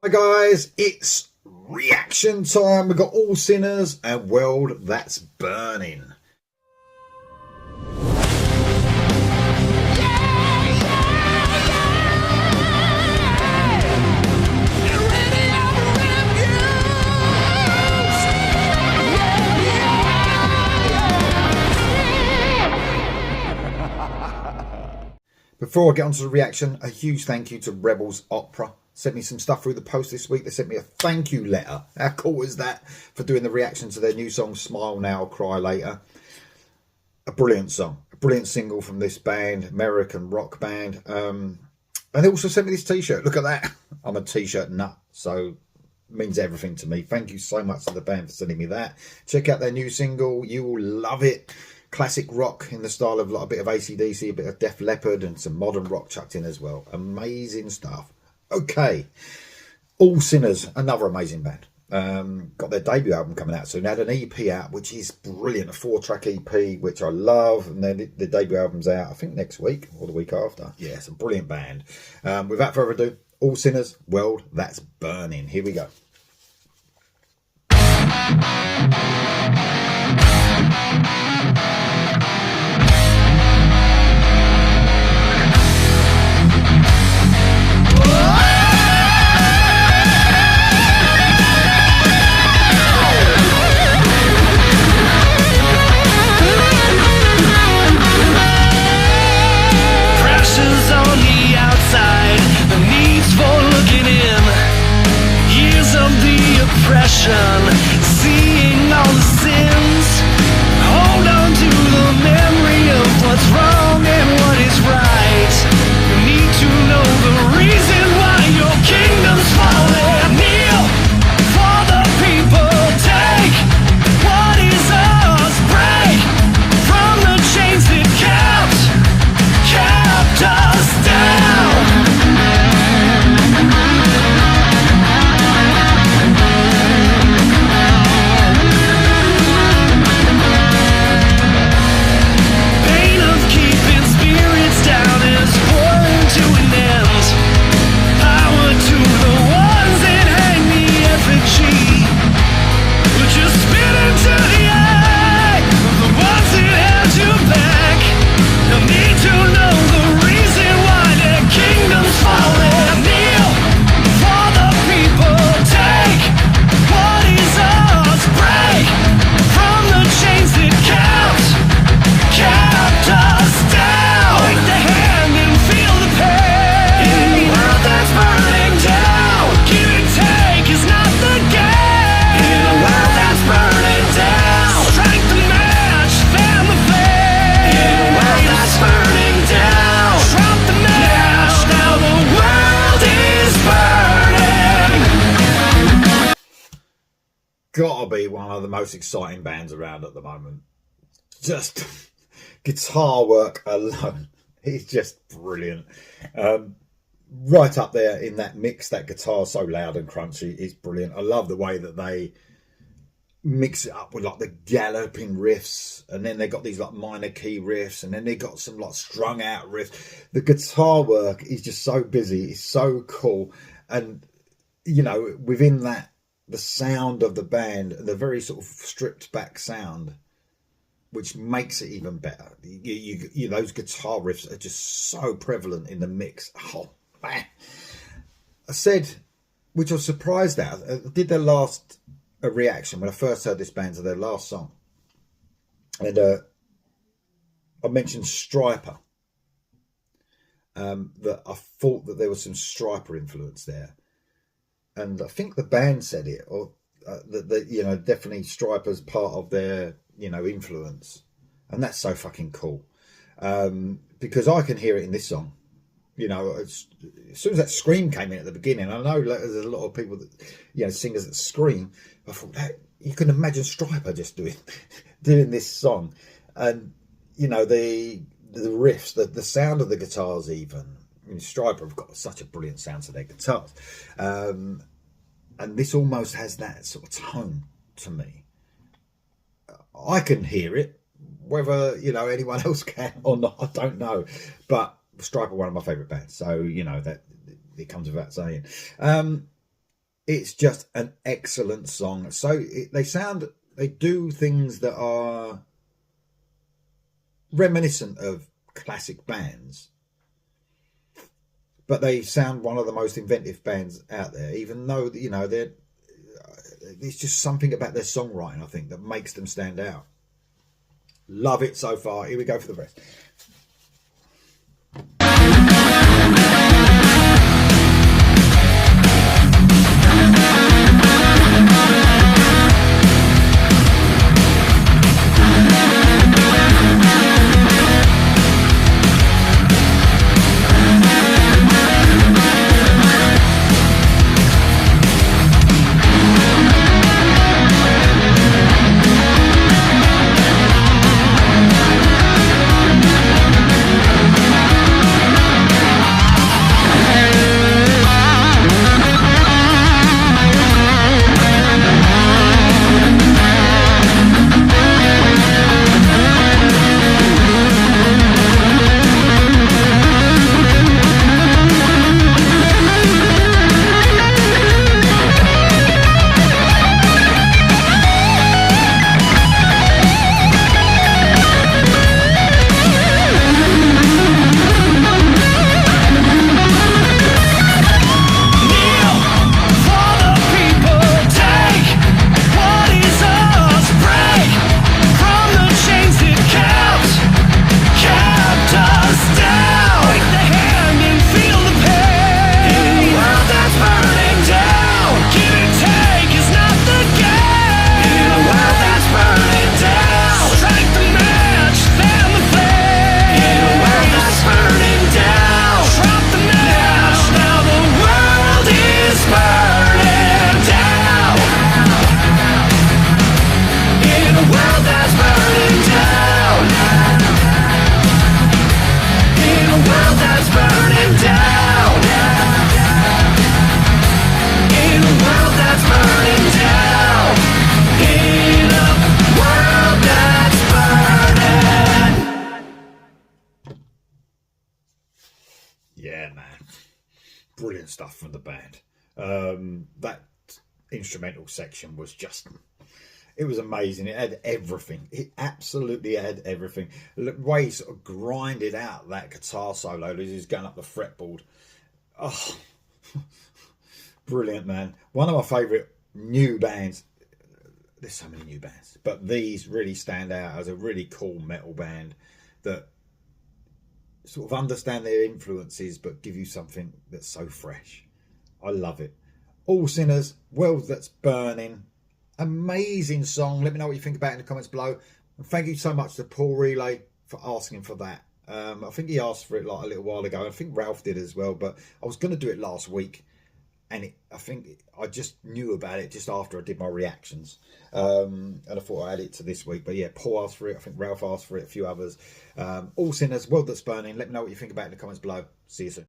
Hi guys, it's reaction time. We've got All Sinners and World That's Burning. Before I get onto the reaction, a huge thank you to Rebels Opera. Sent me some stuff through the post this week. They sent me a thank you letter. How cool is that? For doing the reaction to their new song, Smile Now, Cry Later. A brilliant song. A brilliant single from this band, American rock band. And they also sent me this t-shirt. Look at that. I'm a t-shirt nut, so it means everything to me. Thank you so much to the band for sending me that. Check out their new single. You will love it. Classic rock in the style of like a bit of AC/DC, a bit of Def Leppard, and some modern rock chucked in as well. Amazing stuff. Okay, All Sinners, another amazing band. Got their debut album coming out soon. They had an EP out, which is brilliant, a 4-track EP, which I love. And then the debut album's out, I think next week or the week after. Yeah, it's a brilliant band. Without further ado, All Sinners, World That's Burning. Here we go. Seeing all the sins, hold on to the memory of what's wrong and what is right. You need to know the reason why your kingdom's falling. Kneel for the people, take what is ours, break from the chains that kept us down. Gotta be one of the most exciting bands around at the moment. Just guitar work alone is just brilliant. Right up there in that mix. That guitar so loud and crunchy is brilliant. I love the way that they mix it up with like the galloping riffs, and then they got these like minor key riffs, and then they got some like strung out riffs. The guitar work is just so busy. It's so cool. And you know, within that, the sound of the band, the very sort of stripped back sound, which makes it even better. You those guitar riffs are just so prevalent in the mix. Oh man! I said, which I was surprised at. I did their last reaction when I first heard this band to their last song, and I mentioned Stryper. That I thought that there was some Stryper influence there. And I think the band said it, or that you know, definitely Stryper's part of their, you know, influence, and that's so fucking cool. Because I can hear it in this song. You know, as soon as that scream came in at the beginning, I know there's a lot of people that, you know, singers that scream. I thought that you can imagine Stryper just doing this song, and you know the riffs, the sound of the guitars even. I mean, Stryper have got such a brilliant sound to their guitars. And this almost has that sort of tone to me. I can hear it. Whether, you know, anyone else can or not, I don't know. But Stryper are one of my favourite bands. So, you know, that it comes without saying. It's just an excellent song. So they do things that are reminiscent of classic bands, but they sound one of the most inventive bands out there, even though, you know, there's just something about their songwriting, I think, that makes them stand out. Love it so far. Here we go for the rest. Yeah, man. Brilliant stuff from the band. That instrumental section was just, it was amazing. It had everything. It absolutely had everything. The way he sort of grinded out that guitar solo as he's going up the fretboard. Oh, brilliant, man. One of my favourite new bands. There's so many new bands, but these really stand out as a really cool metal band that sort of understand their influences but give you something that's so fresh. I love it. All Sinners, World That's Burning, amazing song. Let me know what you think about it in the comments below, and thank you so much to Paul Relay for asking for that. I think he asked for it like a little while ago. I think Ralph did as well, but I was going to do it last week, and I think I just knew about it just after I did my reactions, and I thought I'd add it to this week. But yeah, Paul asked for it, I think Ralph asked for it, a few others. All Sinners, World That's Burning. Let me know what you think about it in the comments below. See you soon.